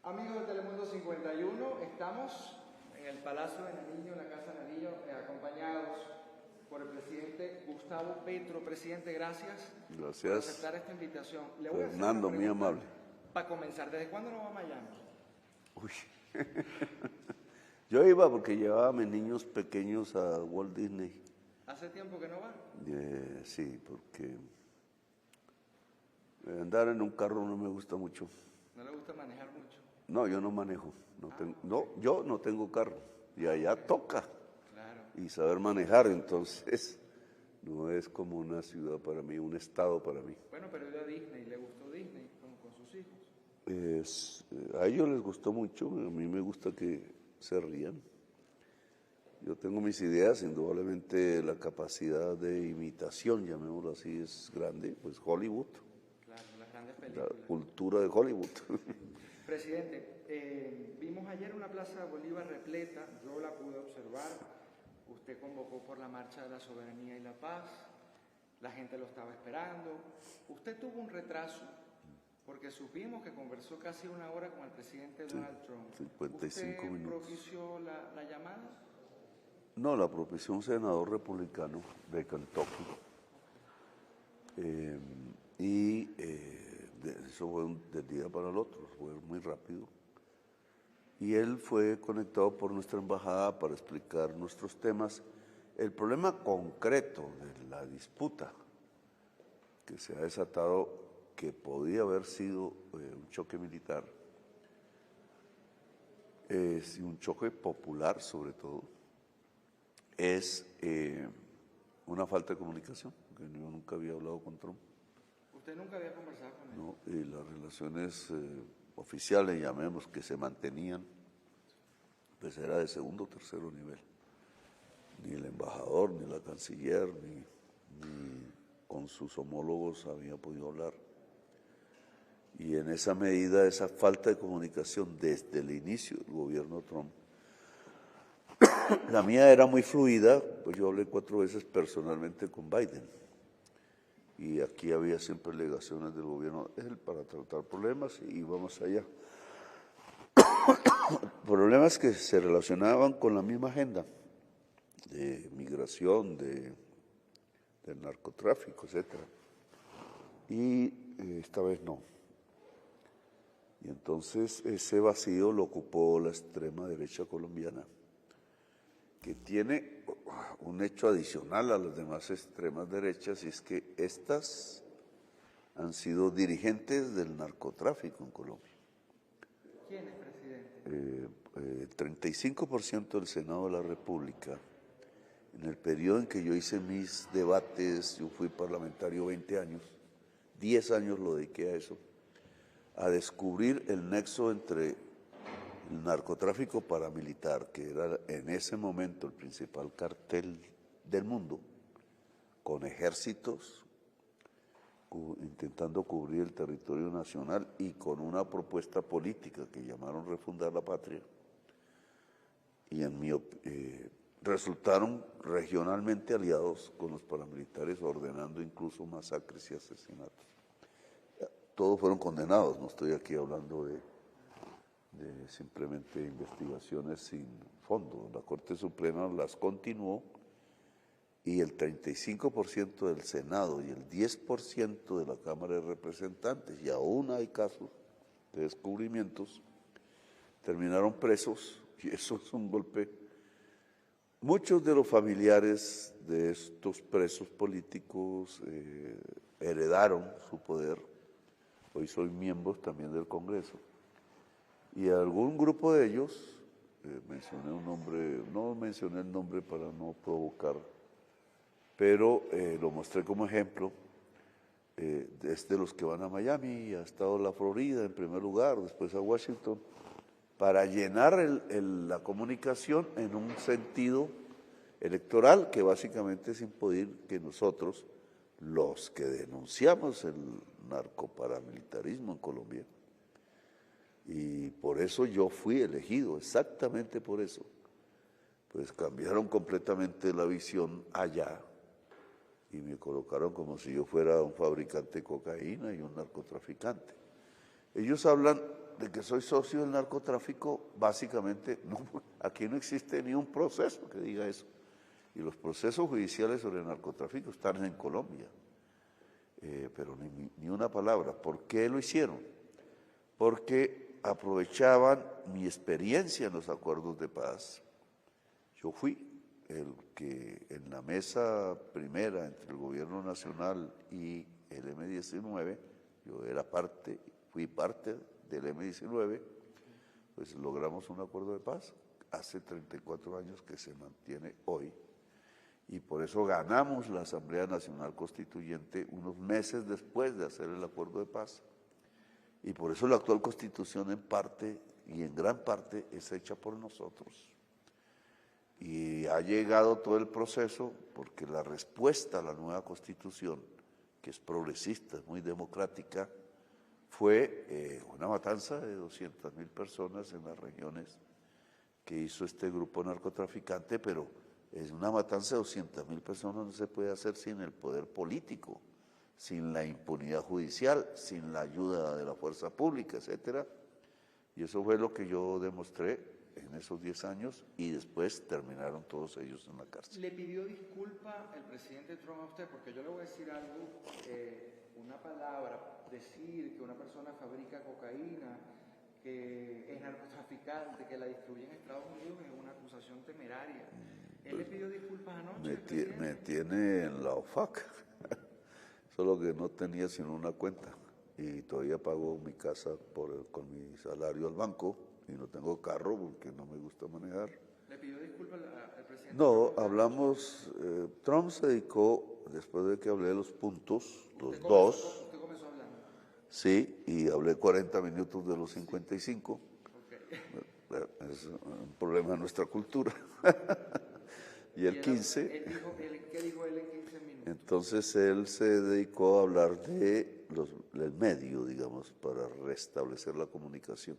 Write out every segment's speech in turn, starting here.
Amigos de Telemundo 51, estamos en el Palacio de Nariño, en la Casa Nariño, acompañados por el presidente Gustavo Petro. Presidente, gracias por aceptar esta invitación. Le voy Fernando, a hacer muy amable. Para comenzar, ¿desde cuándo no va a Miami? Uy. Yo iba porque llevaba a mis niños pequeños a Walt Disney. ¿Hace tiempo que no va? Sí, porque andar en un carro no me gusta mucho. ¿No le gusta manejar mucho? No, yo no manejo. Yo no tengo carro. Y allá toca. Claro. Y saber manejar, entonces no es como una ciudad para mí, un estado para mí. Bueno, pero iba a Disney, ¿le gustó Disney con sus hijos? A ellos les gustó mucho, a mí me gusta que se rían. Yo tengo mis ideas, indudablemente la capacidad de imitación, llamémoslo así, es grande, pues Hollywood. Claro, las grandes películas. La cultura de Hollywood. Presidente, vimos ayer una Plaza Bolívar repleta, yo la pude observar, usted convocó por la Marcha de la Soberanía y la Paz, la gente lo estaba esperando, usted tuvo un retraso porque supimos que conversó casi una hora con el presidente Donald Trump. 55 minutos. ¿Usted propició la llamada? No, la propició un senador republicano de Kentucky. Eso fue del día para el otro, fue muy rápido. Y él fue conectado por nuestra embajada para explicar nuestros temas. El problema concreto de la disputa que se ha desatado, que podía haber sido un choque militar, y un choque popular sobre todo, es una falta de comunicación, porque yo nunca había hablado con Trump. ¿Usted nunca había conversado con él? No, y las relaciones oficiales, llamemos, que se mantenían, pues era de segundo o tercero nivel. Ni el embajador, ni la canciller, ni con sus homólogos había podido hablar. Y en esa medida, esa falta de comunicación desde el inicio del gobierno Trump, la mía era muy fluida, pues yo hablé 4 veces personalmente con Biden. Y aquí había siempre delegaciones del gobierno de él para tratar problemas y íbamos allá. Problemas que se relacionaban con la misma agenda de migración, del narcotráfico, etc. Y esta vez no. Y entonces ese vacío lo ocupó la extrema derecha colombiana, que tiene un hecho adicional a las demás extremas derechas, y es que estas han sido dirigentes del narcotráfico en Colombia. ¿Quiénes, presidente? El 35% del Senado de la República, en el periodo en que yo hice mis debates, yo fui parlamentario 20 años, 10 años lo dediqué a eso, a descubrir el nexo entre el narcotráfico paramilitar, que era en ese momento el principal cartel del mundo, con ejércitos intentando cubrir el territorio nacional y con una propuesta política que llamaron refundar la patria, y resultaron regionalmente aliados con los paramilitares, ordenando incluso masacres y asesinatos. Todos fueron condenados, no estoy aquí hablando de simplemente investigaciones sin fondo. La Corte Suprema las continuó y el 35% del Senado y el 10% de la Cámara de Representantes, y aún hay casos de descubrimientos, terminaron presos, y eso es un golpe. Muchos de los familiares de estos presos políticos heredaron su poder. Hoy soy miembro también del Congreso. Y algún grupo de ellos, mencioné un nombre, no mencioné el nombre para no provocar, pero lo mostré como ejemplo, desde los que van a Miami, ha estado la Florida en primer lugar, después a Washington, para llenar la comunicación en un sentido electoral, que básicamente es impedir que nosotros, los que denunciamos el narcoparamilitarismo en Colombia, y por eso yo fui elegido, exactamente por eso, pues cambiaron completamente la visión allá y me colocaron como si yo fuera un fabricante de cocaína y un narcotraficante. Ellos hablan de que soy socio del narcotráfico, básicamente, no, aquí no existe ni un proceso que diga eso. Y los procesos judiciales sobre el narcotráfico están en Colombia. Pero ni una palabra. ¿Por qué lo hicieron? Porque aprovechaban mi experiencia en los acuerdos de paz. Yo fui el que en la mesa primera entre el gobierno nacional y el M-19, yo era parte, fui parte del M-19, pues logramos un acuerdo de paz hace 34 años que se mantiene hoy. Y por eso ganamos la Asamblea Nacional Constituyente unos meses después de hacer el acuerdo de paz. Y por eso la actual Constitución en parte y en gran parte es hecha por nosotros. Y ha llegado todo el proceso porque la respuesta a la nueva Constitución, que es progresista, es muy democrática, fue una matanza de 200.000 personas en las regiones que hizo este grupo narcotraficante, pero es una matanza de 200.000 personas, no se puede hacer sin el poder político, sin la impunidad judicial, sin la ayuda de la fuerza pública, etcétera. Y eso fue lo que yo demostré en esos 10 años y después terminaron todos ellos en la cárcel. ¿Le pidió disculpa el presidente Trump a usted? Porque yo le voy a decir algo, una palabra, decir que una persona fabrica cocaína, que es narcotraficante, que la distribuye en Estados Unidos es una acusación temeraria. ¿Él le pidió disculpas anoche? Me tiene en la OFAC, solo que no tenía sino una cuenta y todavía pago mi casa con mi salario al banco y no tengo carro porque no me gusta manejar. ¿Le pidió disculpas al presidente? No, hablamos, Trump se dedicó, después de que hablé de los puntos, los ¿Usted dos, ¿Usted comenzó hablando? sí, y hablé 40 minutos de los 55, Okay. es un problema de nuestra cultura. Y el 15, ¿Qué dijo él en 15 minutos? entonces él se dedicó a hablar del medio, digamos, para restablecer la comunicación,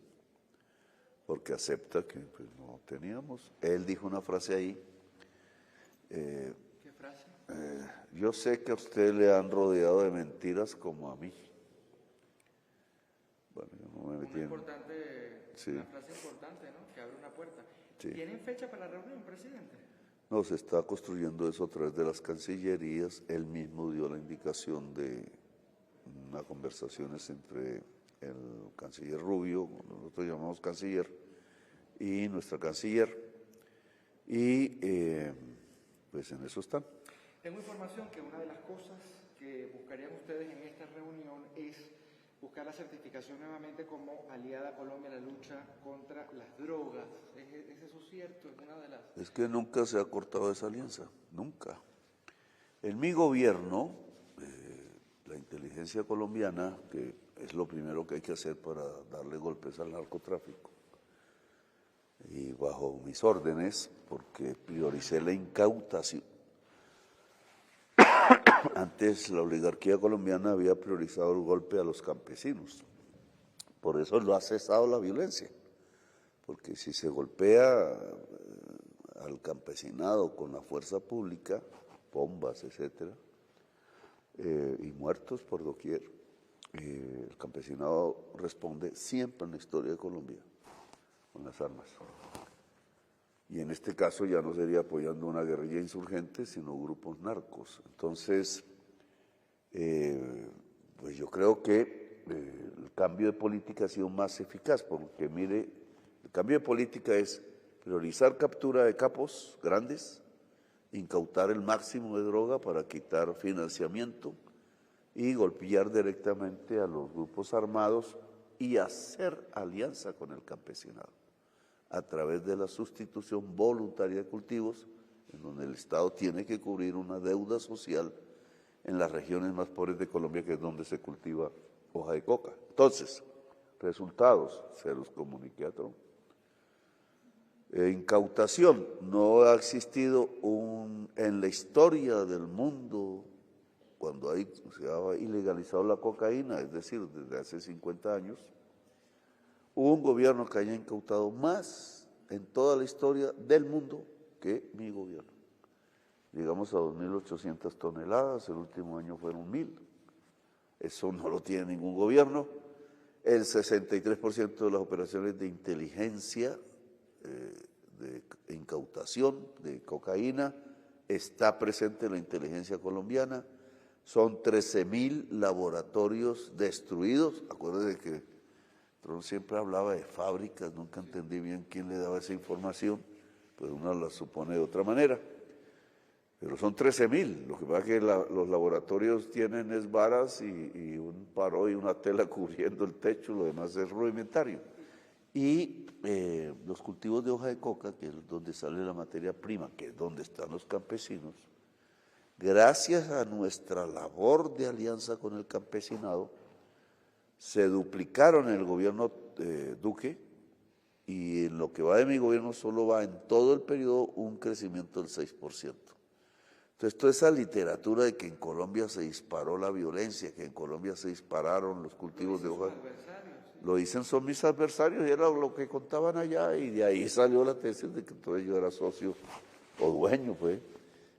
porque acepta que pues, no teníamos. Él dijo una frase ahí. ¿Qué frase? Yo sé que a usted le han rodeado de mentiras como a mí. Bueno, yo no me metí Sí. Una frase importante, ¿no? Que abre una puerta. Sí. ¿Tienen fecha para la reunión, presidente? No, se está construyendo eso a través de las cancillerías. Él mismo dio la indicación de unas conversaciones entre el canciller Rubio, nosotros llamamos canciller, y nuestra canciller. Y pues en eso están. Tengo información que una de las cosas que buscarían ustedes en esta reunión es buscar la certificación nuevamente como aliada a Colombia en la lucha contra las drogas. ¿Es eso cierto? Es una de las... Es que nunca se ha cortado esa alianza, nunca. En mi gobierno, la inteligencia colombiana, que es lo primero que hay que hacer para darle golpes al narcotráfico, y bajo mis órdenes, porque prioricé la incautación. Antes la oligarquía colombiana había priorizado el golpe a los campesinos, por eso lo ha cesado la violencia, porque si se golpea al campesinado con la fuerza pública, bombas, etcétera, y muertos por doquier, el campesinado responde siempre en la historia de Colombia con las armas. Y en este caso ya no sería apoyando una guerrilla insurgente, sino grupos narcos. Entonces, pues yo creo que el cambio de política ha sido más eficaz, porque mire, el cambio de política es priorizar captura de capos grandes, incautar el máximo de droga para quitar financiamiento y golpear directamente a los grupos armados y hacer alianza con el campesinado a través de la sustitución voluntaria de cultivos, en donde el Estado tiene que cubrir una deuda social en las regiones más pobres de Colombia, que es donde se cultiva hoja de coca. Entonces, resultados, se los comuniqué a Trump. Incautación, no ha existido en la historia del mundo, cuando se ha ilegalizado la cocaína, es decir, desde hace 50 años, un gobierno que haya incautado más en toda la historia del mundo que mi gobierno. Llegamos a 2.800 toneladas, el último año fueron 1.000. Eso no lo tiene ningún gobierno. El 63% de las operaciones de inteligencia, de incautación de cocaína, está presente en la inteligencia colombiana. Son 13.000 laboratorios destruidos. Acuérdense que Trump siempre hablaba de fábricas, nunca entendí bien quién le daba esa información, pues uno la supone de otra manera. Pero son 13.000, lo que pasa es que los laboratorios tienen es varas y un paro y una tela cubriendo el techo, lo demás es rudimentario. Y los cultivos de hoja de coca, que es donde sale la materia prima, que es donde están los campesinos, gracias a nuestra labor de alianza con el campesinado, se duplicaron en el gobierno Duque, y en lo que va de mi gobierno solo va en todo el periodo un crecimiento del 6%. Entonces, toda esa literatura de que en Colombia se disparó la violencia, que en Colombia se dispararon los cultivos de hoja, lo dicen son mis adversarios, y era lo que contaban allá, y de ahí salió la tesis de que entonces yo era socio o dueño, pues,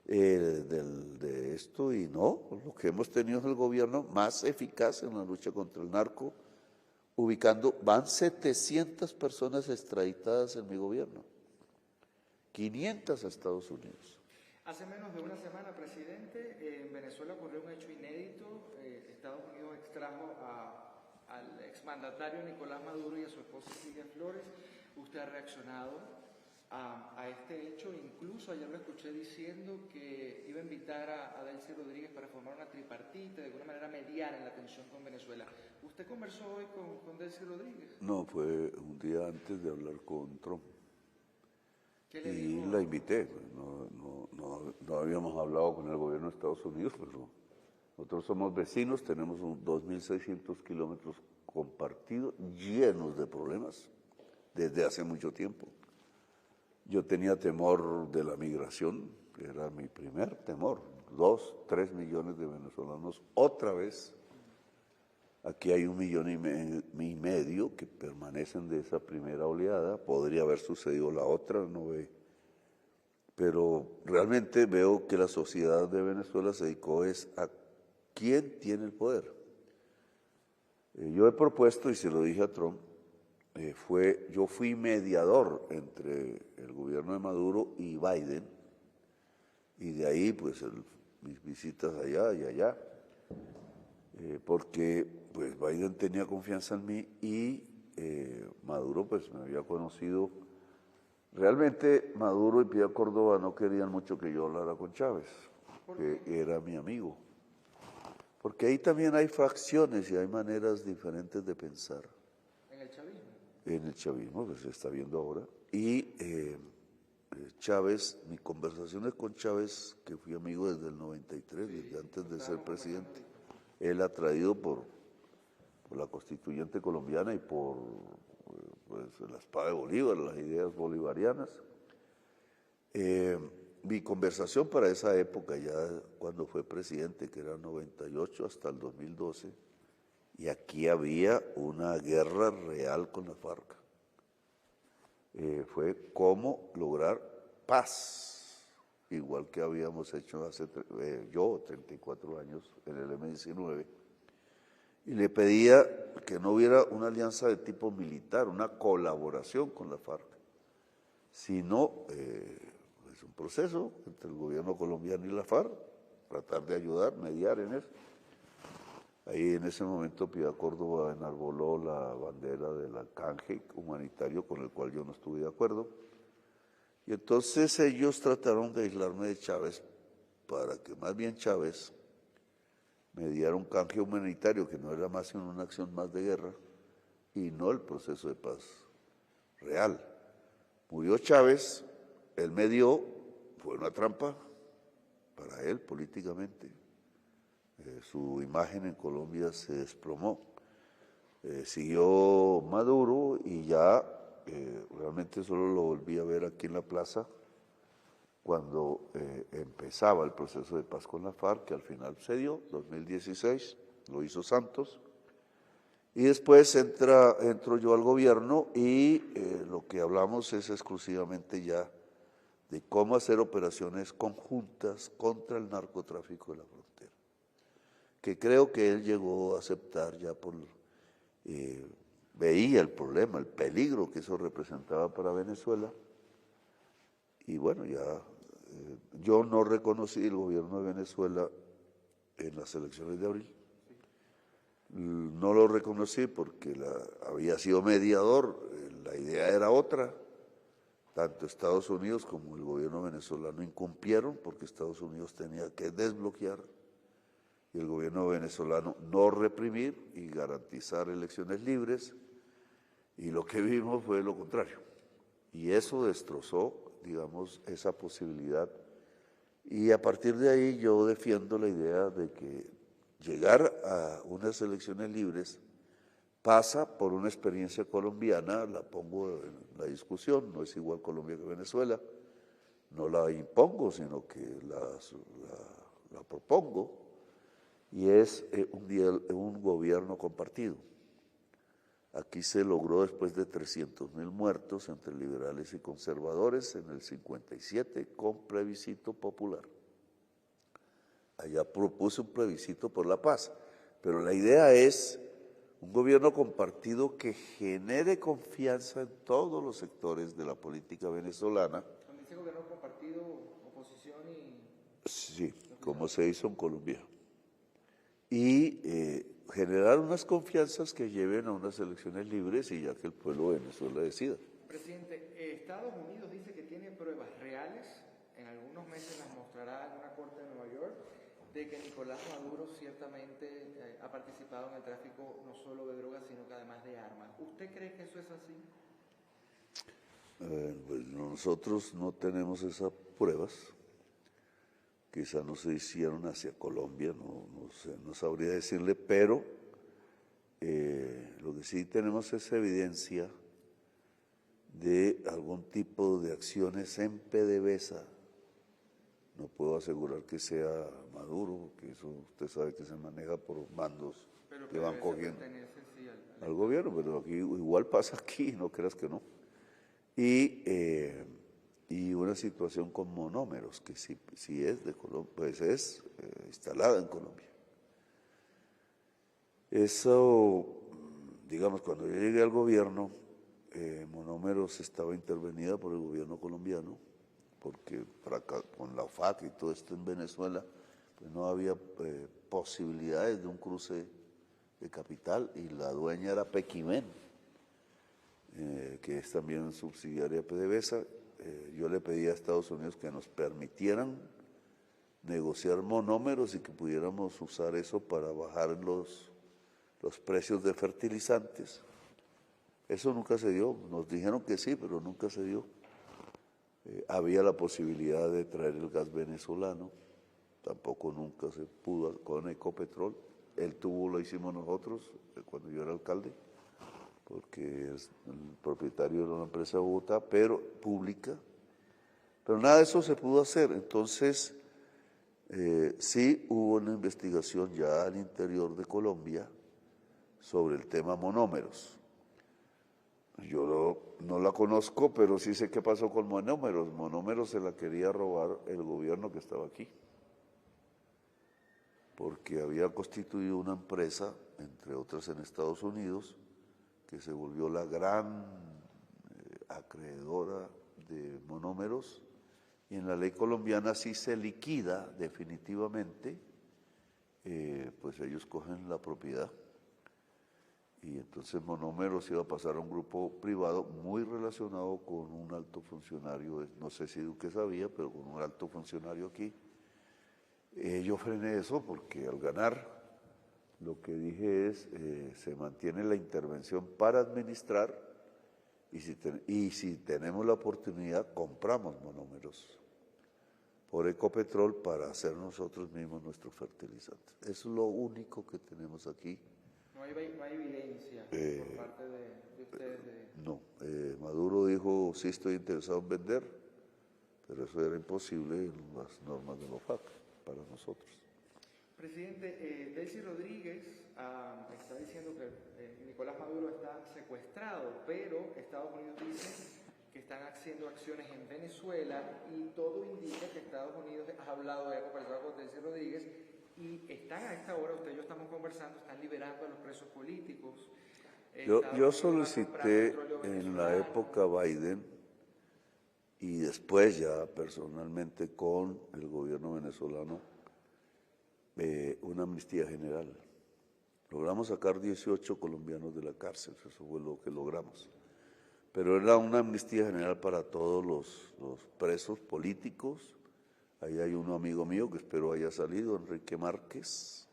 de esto, y no, lo que hemos tenido es el gobierno más eficaz en la lucha contra el narco, van 700 personas extraditadas en mi gobierno, 500 a Estados Unidos. Hace menos de una semana, presidente, en Venezuela ocurrió un hecho inédito. Estados Unidos extrajo al exmandatario Nicolás Maduro y a su esposa Silvia Flores. Usted ha reaccionado a este hecho, incluso ayer lo escuché diciendo que iba a invitar a Delcy Rodríguez para formar una tripartita, de alguna manera mediar en la tensión con Venezuela. ¿Usted conversó hoy con Delcy Rodríguez? No, fue un día antes de hablar con Trump. ¿Qué le Y dijo? la invité, no habíamos hablado con el gobierno de Estados Unidos, pero nosotros somos vecinos, tenemos 2.600 kilómetros compartidos, llenos de problemas, desde hace mucho tiempo. Yo tenía temor de la migración, que era mi primer temor, 2, 3 millones de venezolanos otra vez. Aquí hay 1,5 millones que permanecen de esa primera oleada, podría haber sucedido la otra, no ve. Pero realmente veo que la sociedad de Venezuela se dedicó a quién tiene el poder. Yo he propuesto, y se lo dije a Trump, yo fui mediador entre el gobierno de Maduro y Biden, y de ahí pues mis visitas allá y allá, porque pues Biden tenía confianza en mí y Maduro pues me había conocido. Realmente Maduro y Pía Córdoba no querían mucho que yo hablara con Chávez, que era mi amigo, porque ahí también hay facciones y hay maneras diferentes de pensar. ¿En el chavismo? En el chavismo, que se está viendo ahora, y Chávez, mis conversaciones con Chávez, que fui amigo desde el 93, desde antes de ser presidente, él atraído por la constituyente colombiana y por pues, la espada de Bolívar, las ideas bolivarianas. Mi conversación para esa época, ya cuando fue presidente, que era 98 hasta el 2012, y aquí había una guerra real con la FARC, fue cómo lograr paz, igual que habíamos hecho yo 34 años en el M-19, y le pedía que no hubiera una alianza de tipo militar, una colaboración con la FARC, sino es un proceso entre el gobierno colombiano y la FARC, tratar de ayudar, mediar en eso. Ahí en ese momento Pía Córdoba enarboló la bandera del canje humanitario, con el cual yo no estuve de acuerdo, y entonces ellos trataron de aislarme de Chávez para que más bien Chávez me diera un canje humanitario que no era más sino una acción más de guerra y no el proceso de paz real. Murió Chávez, él me dio, fue una trampa para él políticamente. Su imagen en Colombia se desplomó. Siguió Maduro y ya realmente solo lo volví a ver aquí en la plaza cuando empezaba el proceso de paz con la FARC, que al final se dio, 2016, lo hizo Santos, y después entro yo al gobierno y lo que hablamos es exclusivamente ya de cómo hacer operaciones conjuntas contra el narcotráfico de la frontera, que creo que él llegó a aceptar ya por veía el problema, el peligro que eso representaba para Venezuela. Y bueno, ya yo no reconocí el gobierno de Venezuela en las elecciones de abril. No lo reconocí porque había sido mediador, la idea era otra. Tanto Estados Unidos como el gobierno venezolano incumplieron porque Estados Unidos tenía que desbloquear y el gobierno venezolano no reprimir y garantizar elecciones libres, y lo que vimos fue lo contrario. Y eso destrozó, digamos, esa posibilidad. Y a partir de ahí yo defiendo la idea de que llegar a unas elecciones libres pasa por una experiencia colombiana, la pongo en la discusión, no es igual Colombia que Venezuela, no la impongo, sino que la propongo, y es un gobierno compartido. Aquí se logró después de 300.000 muertos entre liberales y conservadores en el 57 con plebiscito popular. Allá propuse un plebiscito por la paz, pero la idea es un gobierno compartido que genere confianza en todos los sectores de la política venezolana. Cuando dice gobierno compartido, oposición y... Sí, como se hizo en Colombia. Y generar unas confianzas que lleven a unas elecciones libres y ya que el pueblo de Venezuela decida. Presidente, Estados Unidos dice que tiene pruebas reales, en algunos meses las mostrará en una corte de Nueva York, de que Nicolás Maduro ciertamente ha participado en el tráfico no solo de drogas, sino que además de armas. ¿Usted cree que eso es así? Pues nosotros no tenemos esas pruebas, quizá no se hicieron hacia Colombia, no sé, no sabría decirle, pero lo que sí tenemos es evidencia de algún tipo de acciones en PDVSA. No puedo asegurar que sea Maduro, porque eso usted sabe que se maneja por mandos pero que van cogiendo sí, al gobierno, pero aquí igual pasa aquí, no creas que no. Y una situación con monómeros, que sí es de Colombia, pues es instalada en Colombia. Eso, digamos, cuando yo llegué al gobierno, Monómeros estaba intervenida por el gobierno colombiano, porque con la OFAC y todo esto en Venezuela, pues no había posibilidades de un cruce de capital, y la dueña era Pequimen, que es también subsidiaria de PDVSA. Yo le pedí a Estados Unidos que nos permitieran negociar monómeros y que pudiéramos usar eso para bajar los precios de fertilizantes. Eso nunca se dio, nos dijeron que sí, pero nunca se dio. Había la posibilidad de traer el gas venezolano, tampoco nunca se pudo con Ecopetrol. El tubo lo hicimos nosotros cuando yo era alcalde, porque el propietario era una empresa de Bogotá, pero pública, pero nada de eso se pudo hacer. Entonces, sí hubo una investigación ya al interior de Colombia sobre el tema monómeros. Yo no la conozco, pero sí sé qué pasó con monómeros. Monómeros se la quería robar el gobierno que estaba aquí, porque había constituido una empresa, entre otras en Estados Unidos, que se volvió la gran acreedora de monómeros, y en la ley colombiana sí se liquida definitivamente, pues ellos cogen la propiedad, y entonces Monómeros iba a pasar a un grupo privado muy relacionado con un alto funcionario, no sé si Duque sabía, pero con un alto funcionario aquí. Yo frené eso porque al ganar, lo que dije es, se mantiene la intervención para administrar, y si tenemos la oportunidad, compramos monómeros por Ecopetrol para hacer nosotros mismos nuestros fertilizantes. Eso es lo único que tenemos aquí. No hay evidencia por parte de ustedes. No, Maduro dijo, sí estoy interesado en vender, pero eso era imposible en las normas de la OFAC para nosotros. Presidente, Delcy Rodríguez está diciendo que Nicolás Maduro está secuestrado, pero Estados Unidos dice que están haciendo acciones en Venezuela, y todo indica que Estados Unidos ha conversado con Delcy Rodríguez, y están a esta hora, usted y yo estamos conversando, están liberando a los presos políticos. Yo solicité en la época Biden y después ya personalmente con el gobierno venezolano una amnistía general. Logramos sacar 18 colombianos de la cárcel, eso fue lo que logramos. Pero era una amnistía general para todos los presos políticos. Ahí hay un amigo mío que espero haya salido, Enrique Márquez,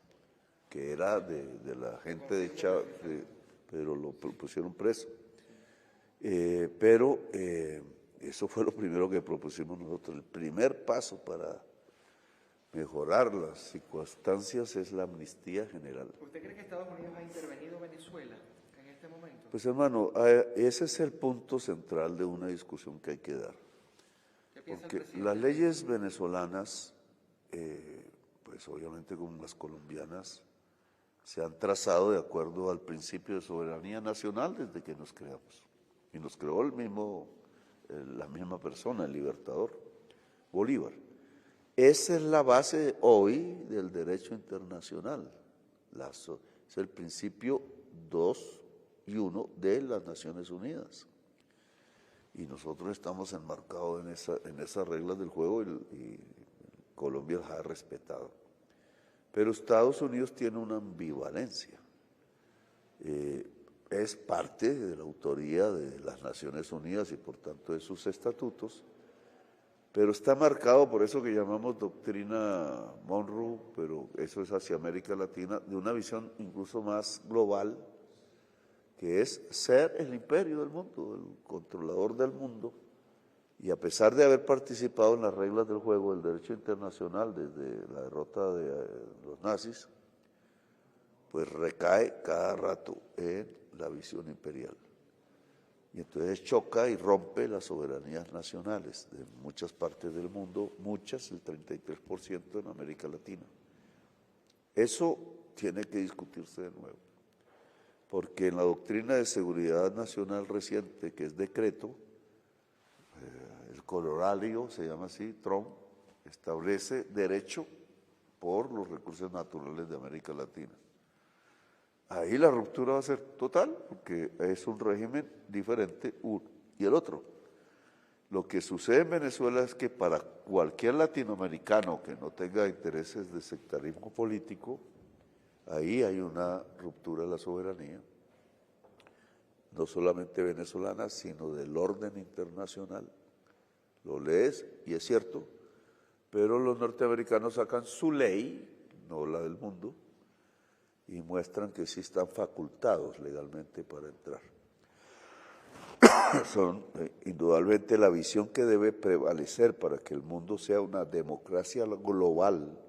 que era de la gente de Chávez, pero lo pusieron preso. Eso fue lo primero que propusimos nosotros. El primer paso para mejorar las circunstancias es la amnistía general. ¿Usted cree que Estados Unidos ha intervenido Venezuela en este momento? Pues hermano, ese es el punto central de una discusión que hay que dar. Porque las leyes venezolanas, pues obviamente como las colombianas, se han trazado de acuerdo al principio de soberanía nacional desde que nos creamos. Y nos creó la misma persona, el libertador, Bolívar. Esa es la base hoy del derecho internacional. Es el principio 2 y 1 de las Naciones Unidas. Y nosotros estamos enmarcados en esas reglas del juego y Colombia las ha respetado. Pero Estados Unidos tiene una ambivalencia. Es parte de la autoría de las Naciones Unidas y por tanto de sus estatutos, pero está marcado por eso que llamamos doctrina Monroe, pero eso es hacia América Latina, de una visión incluso más global, que es ser el imperio del mundo, el controlador del mundo, y a pesar de haber participado en las reglas del juego del derecho internacional desde la derrota de los nazis, pues recae cada rato en la visión imperial. Y entonces choca y rompe las soberanías nacionales de muchas partes del mundo, muchas, el 33% en América Latina. Eso tiene que discutirse de nuevo, porque en la doctrina de seguridad nacional reciente, que es decreto, el corolario, se llama así, Trump, establece derecho por los recursos naturales de América Latina. Ahí la ruptura va a ser total, porque es un régimen diferente uno y el otro. Lo que sucede en Venezuela es que para cualquier latinoamericano que no tenga intereses de sectarismo político, ahí hay una ruptura de la soberanía, no solamente venezolana, sino del orden internacional. Lo lees y es cierto, pero los norteamericanos sacan su ley, no la del mundo, y muestran que sí están facultados legalmente para entrar. Son indudablemente la visión que debe prevalecer para que el mundo sea una democracia global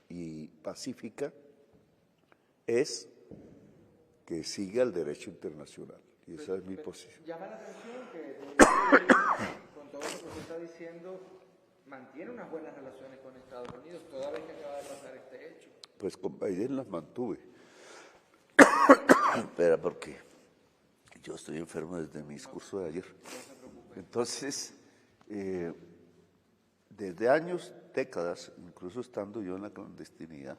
y pacífica, es que siga el derecho internacional. Y esa es mi posición. Llama la atención que con todo lo que usted está diciendo, mantiene unas buenas relaciones con Estados Unidos, toda vez que acaba de pasar este hecho. Pues con Biden las mantuve. Espera, porque yo estoy enfermo desde mi discurso de ayer. Entonces, desde años, décadas, incluso estando yo en la clandestinidad,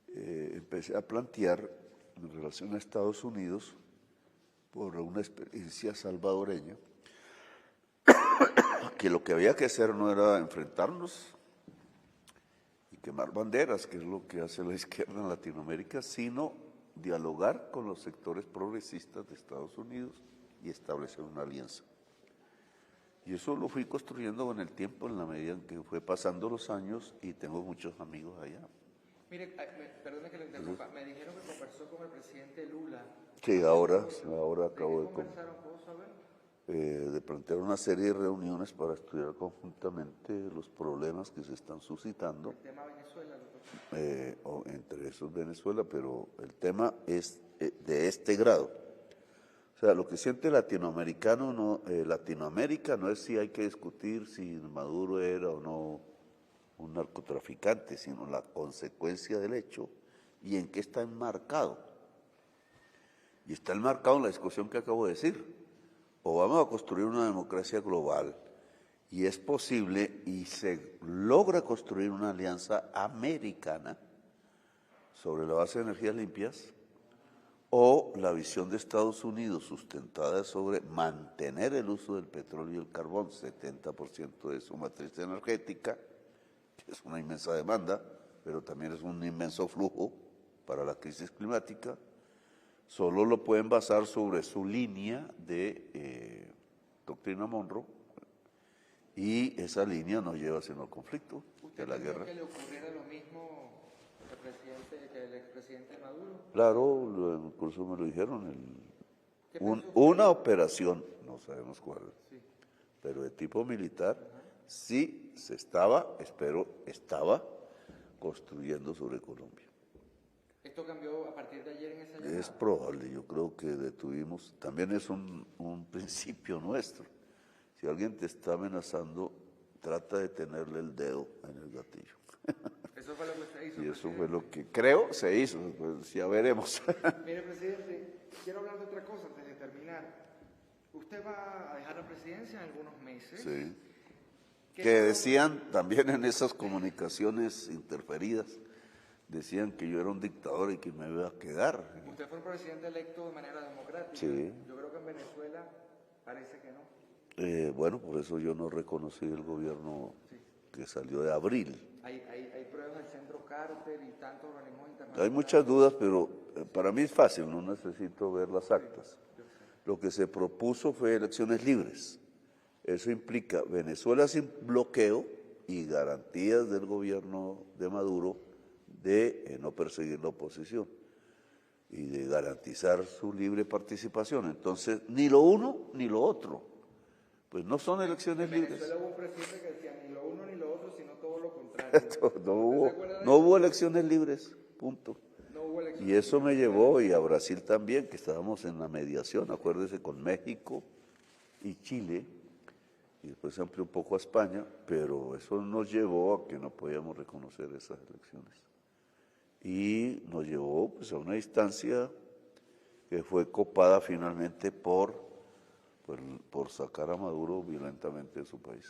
empecé a plantear en relación a Estados Unidos, por una experiencia salvadoreña, que lo que había que hacer no era enfrentarnos y quemar banderas, que es lo que hace la izquierda en Latinoamérica, sino dialogar con los sectores progresistas de Estados Unidos y establecer una alianza. Y eso lo fui construyendo con el tiempo, en la medida en que fue pasando los años, y tengo muchos amigos allá. Mire, perdone que le interrumpa, me dijeron que conversó con el presidente Lula. Sí, ahora acabo ¿De qué conversaron? ¿Puedo saber? De plantear una serie de reuniones para estudiar conjuntamente los problemas que se están suscitando. ¿El tema Venezuela, doctor? Entre esos Venezuela, pero el tema es de este grado. O sea, lo que siente Latinoamérica no es si hay que discutir si Maduro era o no un narcotraficante, sino la consecuencia del hecho y en qué está enmarcado. Y está enmarcado en la discusión que acabo de decir. O vamos a construir una democracia global, y es posible, y se logra construir una alianza americana sobre la base de energías limpias, o la visión de Estados Unidos sustentada sobre mantener el uso del petróleo y el carbón, 70% de su matriz energética, que es una inmensa demanda, pero también es un inmenso flujo para la crisis climática, solo lo pueden basar sobre su línea de doctrina Monroe, y esa línea nos lleva sino al conflicto, de la guerra. ¿Usted que le ocurriera lo mismo que el expresidente Maduro? Claro, incluso me lo dijeron, ¿Qué una operación, no sabemos cuál, Sí. pero de tipo militar, sí se estaba construyendo sobre Colombia. ¿Esto cambió a partir de ayer en esa llamada? Es probable, yo creo que detuvimos, también es un principio nuestro. Si alguien te está amenazando, trata de tenerle el dedo en el gatillo. Eso fue lo que usted hizo. Y eso fue lo que creo se hizo, pues ya veremos. Mire, presidente, quiero hablar de otra cosa antes de terminar. Usted va a dejar la presidencia en algunos meses. Sí. ¿Qué Que tal? decían también en esas comunicaciones interferidas, decían que yo era un dictador y que me iba a quedar. Usted fue un presidente electo de manera democrática. Sí. Yo creo que en Venezuela parece que no. Bueno, por eso yo no reconocí el gobierno que salió de abril. Hay pruebas del Centro Carter y tantos organismos internacionales. Hay muchas dudas, pero para mí es fácil, no necesito ver las actas. Lo que se propuso fue elecciones libres. Eso implica Venezuela sin bloqueo y garantías del gobierno de Maduro de no perseguir la oposición y de garantizar su libre participación. Entonces, ni lo uno ni lo otro. Pues no son elecciones En libres. Venezuela hubo un presidente que decía ni lo uno ni lo otro, sino todo lo contrario. No hubo elecciones libres, punto. No hubo elecciones. Y eso me llevó, y a Brasil también, que estábamos en la mediación, acuérdese, con México y Chile, y después se amplió un poco a España, pero eso nos llevó a que no podíamos reconocer esas elecciones. Y nos llevó pues, a una instancia que fue copada finalmente por sacar a Maduro violentamente de su país.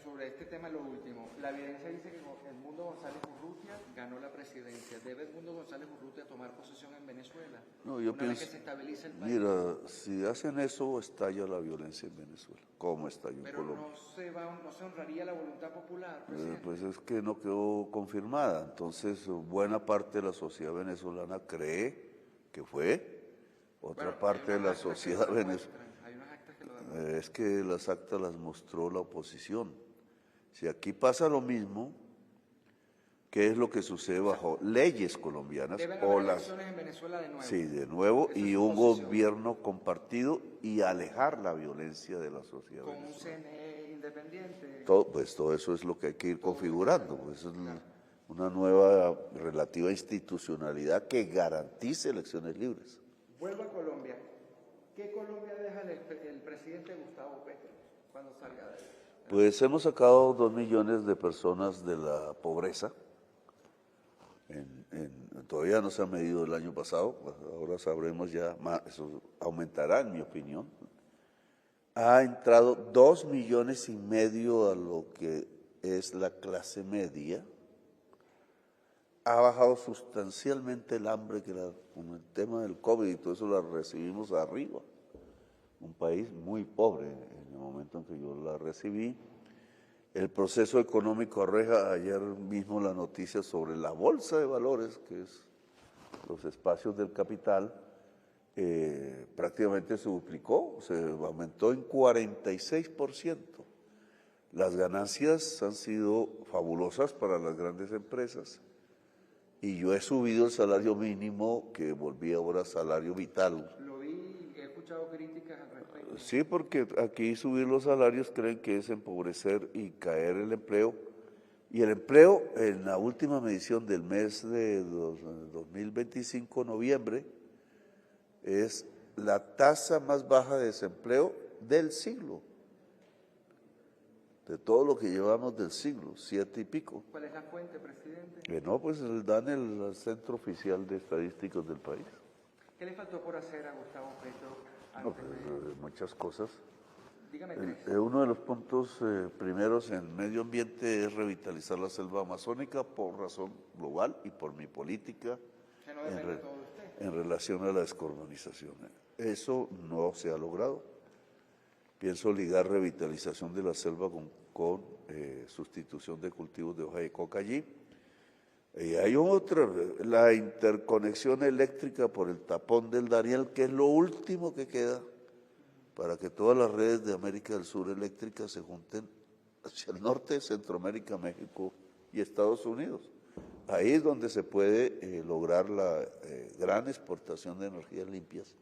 Sobre este tema, lo último. La evidencia dice que Edmundo González Urrutia ganó la presidencia. ¿Debe Edmundo González Urrutia tomar posesión en Venezuela? No, yo una vez pienso, que se estabilice el país. mira, si hacen eso, estalla la violencia en Venezuela. ¿Cómo estalló en Pero Colombia? no se honraría la voluntad popular, presidente. Pues es que no quedó confirmada. Entonces, buena parte de la sociedad venezolana cree que fue. Otra parte de la sociedad venezolana. Hay unas actas que lo dan. Es que las actas las mostró la oposición. Si aquí pasa lo mismo, ¿qué es lo que sucede bajo leyes colombianas? Deben haber elecciones en Venezuela de nuevo. Sí, de nuevo, Esa y es su un posición. gobierno compartido y alejar la violencia de la sociedad Con un venezolana. CNE independiente. Todo eso es lo que hay que ir configurando. Pues es una nueva relativa institucionalidad que garantice elecciones libres. Vuelvo a Colombia. ¿Qué Colombia deja el presidente Gustavo Petro cuando salga de ahí? Pues hemos sacado 2 millones de personas de la pobreza. Todavía no se ha medido el año pasado, ahora sabremos ya más, eso aumentará en mi opinión. Ha entrado 2,5 millones a lo que es la clase media. Ha bajado sustancialmente el hambre, que con el tema del COVID y todo eso la recibimos arriba. Un país muy pobre en el momento en que yo la recibí. El proceso económico arroja ayer mismo la noticia sobre la bolsa de valores, que es los espacios del capital, prácticamente se duplicó, se aumentó en 46%. Las ganancias han sido fabulosas para las grandes empresas. Y yo he subido el salario mínimo, que volví ahora salario vital. Lo vi, he escuchado críticas al respecto. Sí, porque aquí subir los salarios creen que es empobrecer y caer el empleo. Y el empleo, en la última medición del mes de 2025, noviembre, es la tasa más baja de desempleo del siglo. De todo lo que llevamos del siglo, 7 y pico. ¿Cuál es la fuente, presidente? No, pues dan el Centro Oficial de Estadísticas del país. ¿Qué le faltó por hacer a Gustavo Petro No, antes pues, muchas cosas. Dígame tres. Uno de los puntos primeros en medio ambiente es revitalizar la selva amazónica por razón global y por mi política. Que no depende todo de usted. en relación a la descarbonización. Eso no se ha logrado. Pienso ligar revitalización de la selva con sustitución de cultivos de hoja de coca allí. Y hay otra, la interconexión eléctrica por el tapón del Darién, que es lo último que queda para que todas las redes de América del Sur eléctricas se junten hacia el norte, Centroamérica, México y Estados Unidos. Ahí es donde se puede lograr la gran exportación de energías limpias,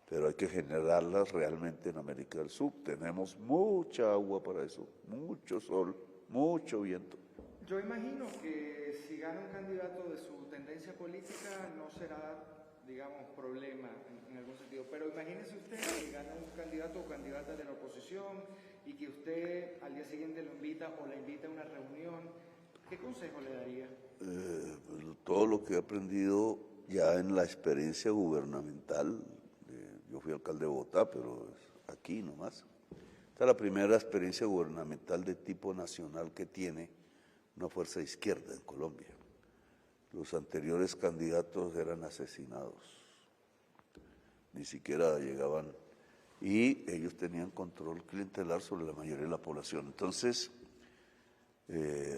pero hay que generarlas realmente en América del Sur. Tenemos mucha agua para eso, mucho sol, mucho viento. Yo imagino que si gana un candidato de su tendencia política no será, digamos, problema en algún sentido, pero imagínese usted que gana un candidato o candidata de la oposición y que usted al día siguiente lo invita o la invita a una reunión, ¿qué consejo le daría? Todo lo que he aprendido ya en la experiencia gubernamental, yo fui alcalde de Bogotá, pero es aquí nomás. Esta es la primera experiencia gubernamental de tipo nacional que tiene una fuerza izquierda en Colombia. Los anteriores candidatos eran asesinados, ni siquiera llegaban, y ellos tenían control clientelar sobre la mayoría de la población. Entonces,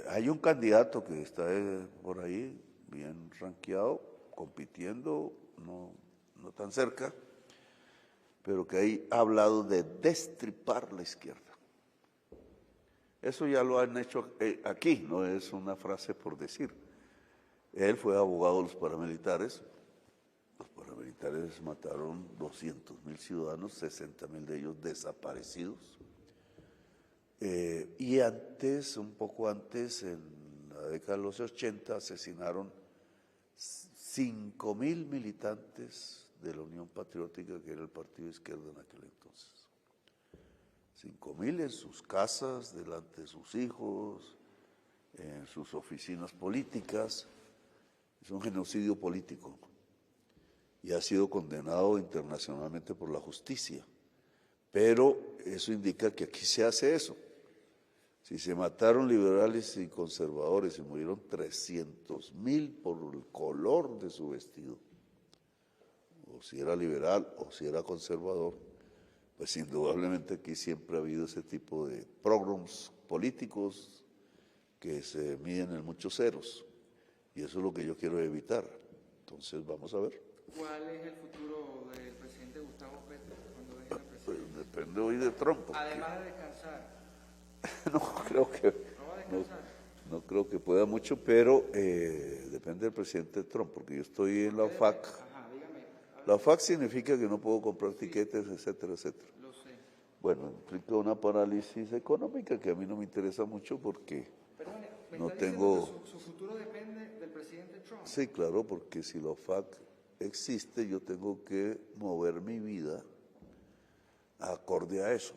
hay un candidato que está por ahí, bien rankeado, compitiendo, no tan cerca, pero que ha hablado de destripar la izquierda. Eso ya lo han hecho aquí, no es una frase por decir. Él fue abogado de los paramilitares. Los paramilitares mataron 200.000 ciudadanos, 60.000 de ellos desaparecidos. Y antes, un poco antes, en la década de los 80, asesinaron 5.000 militantes de la Unión Patriótica, que era el partido de izquierda en aquel entonces. 5.000 en sus casas, delante de sus hijos, en sus oficinas políticas. Es un genocidio político y ha sido condenado internacionalmente por la justicia. Pero eso indica que aquí se hace eso. Si se mataron liberales y conservadores y murieron 300.000 por el color de su vestido, o si era liberal o si era conservador, pues indudablemente aquí siempre ha habido ese tipo de pogroms políticos que se miden en muchos ceros, y eso es lo que yo quiero evitar. Entonces vamos a ver. ¿Cuál es el futuro del presidente Gustavo Petro cuando deje la presidencia? Pues depende hoy de Trump. Además de descansar. No creo que, ¿No va a descansar? no creo que pueda mucho, pero depende del presidente Trump, porque yo estoy en la OFAC. Ajá, dígame. La OFAC significa que no puedo comprar tiquetes, etcétera, etcétera. Lo sé. Bueno, implica una parálisis económica que a mí no me interesa mucho porque Perdone, ¿me no está tengo... diciendo que su futuro depende del presidente Trump? Sí, claro, porque si la OFAC existe, yo tengo que mover mi vida acorde a eso.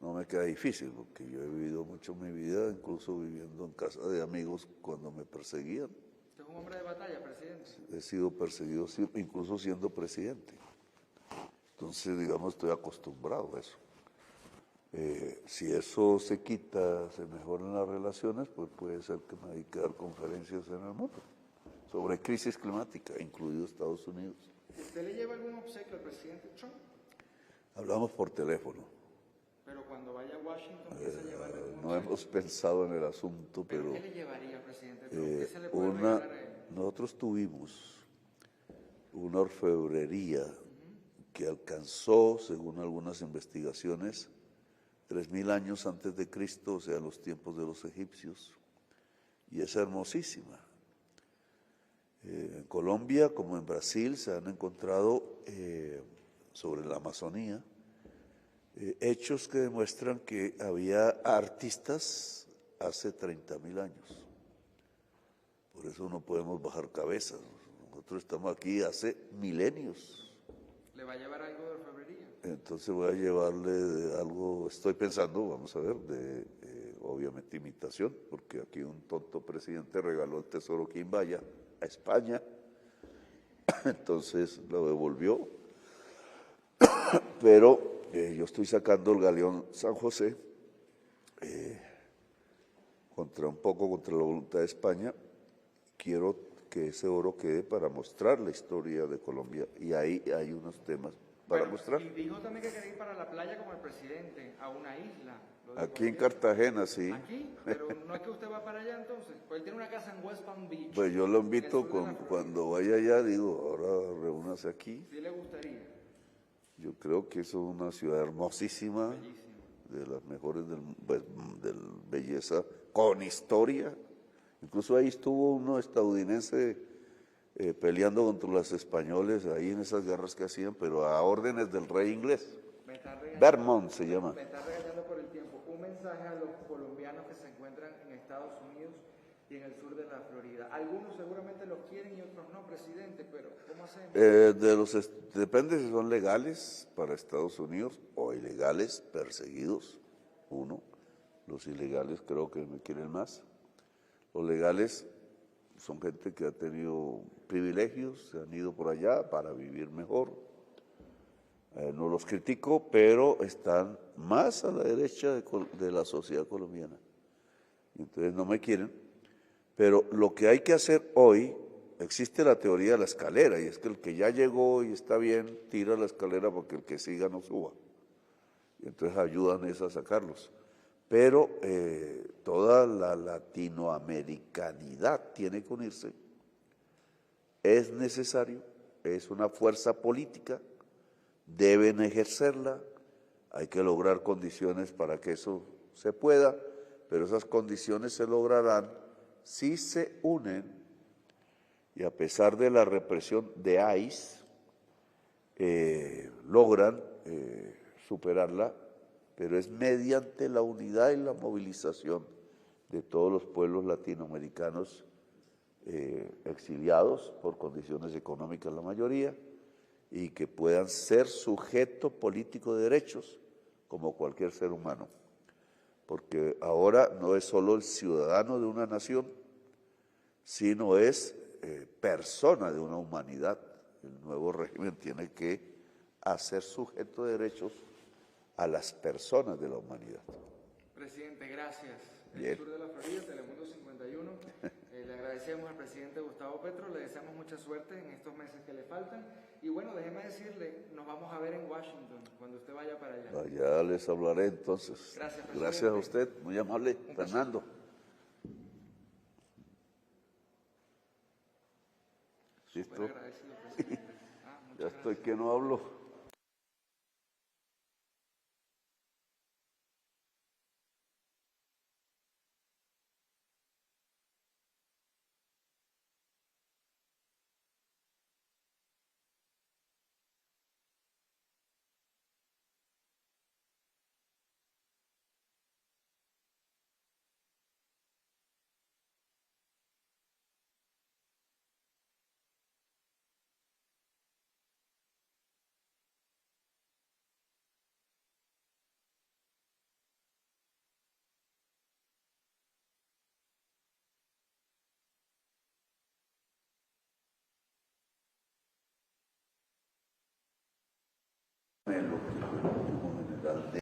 No me queda difícil, porque yo he vivido mucho mi vida, incluso viviendo en casa de amigos cuando me perseguían. ¿Usted es un hombre de batalla, presidente? He sido perseguido incluso siendo presidente. Entonces, digamos, estoy acostumbrado a eso. Si eso se quita, se mejoran las relaciones, pues puede ser que me dedique a dar conferencias en el mundo sobre crisis climática, incluido Estados Unidos. ¿Usted le lleva algún obsequio al presidente Trump? Hablamos por teléfono. Pero cuando vaya a Washington, ¿piensa llevarle algún No obsequio? hemos pensado en el asunto, pero ¿Qué le llevaría al presidente Trump? ¿Qué se le puede regalar a él? nosotros tuvimos una orfebrería que alcanzó, según algunas investigaciones, 3.000 años antes de Cristo, o sea, los tiempos de los egipcios, y es hermosísima. En Colombia, como en Brasil, se han encontrado sobre la Amazonía hechos que demuestran que había artistas hace 30.000 años. Por eso no podemos bajar cabezas. Nosotros estamos aquí hace milenios. ¿Le va a llevar algo de orfebrería? Entonces voy a llevarle algo, estoy pensando, vamos a ver, de obviamente imitación, porque aquí un tonto presidente regaló el tesoro Quimbaya a España, entonces lo devolvió, pero yo estoy sacando el galeón San José contra la voluntad de España. Quiero que ese oro quede para mostrar la historia de Colombia. Y ahí hay unos temas para Bueno, mostrar. y dijo también que quería ir para la playa como el presidente, a una isla. ¿Lo dijo Aquí en ayer? Cartagena, sí. Aquí, pero no es que usted va para allá entonces. Pues él tiene una casa en West Palm Beach. Pues yo lo en el invito sur de la Florida. cuando vaya allá, digo, ahora reúnase aquí. Sí le gustaría. Yo creo que eso es una ciudad hermosísima, Bellísimo. de las mejores del belleza, con historia. Incluso ahí estuvo uno estadounidense peleando contra los españoles ahí en esas guerras que hacían, pero a órdenes del rey inglés. Me está regañando, Vermont se llama. me está regañando por el tiempo. Un mensaje a los colombianos que se encuentran en Estados Unidos y en el sur de la Florida. Algunos seguramente los quieren y otros no, presidente, pero ¿cómo hacemos? Depende si son legales para Estados Unidos o ilegales, perseguidos, uno. Los ilegales creo que me quieren más. Los legales son gente que ha tenido privilegios, se han ido por allá para vivir mejor. No los critico, pero están más a la derecha de la sociedad colombiana. Entonces no me quieren. Pero lo que hay que hacer hoy, existe la teoría de la escalera, y es que el que ya llegó y está bien, tira la escalera porque el que siga no suba. Y entonces ayudan a sacarlos. Pero toda la latinoamericanidad tiene que unirse. Es necesario, es una fuerza política, deben ejercerla, hay que lograr condiciones para que eso se pueda, pero esas condiciones se lograrán si se unen y a pesar de la represión de ICE, logran superarla, pero es mediante la unidad y la movilización de todos los pueblos latinoamericanos exiliados por condiciones económicas la mayoría, y que puedan ser sujeto político de derechos como cualquier ser humano. Porque ahora no es solo el ciudadano de una nación, sino es persona de una humanidad. El nuevo régimen tiene que hacer sujeto de derechos a las personas de la humanidad. Presidente, gracias. Bien. El sur de la Florida, Telemundo 51. Le agradecemos al presidente Gustavo Petro, le deseamos mucha suerte en estos meses que le faltan. Y bueno, déjeme decirle, nos vamos a ver en Washington cuando usted vaya para allá. Ya les hablaré entonces. Gracias, presidente. Gracias a usted, muy amable, Fernando. ¿Listo? Súper agradecido, presidente. Ya estoy que no hablo. Lo que fue el último general de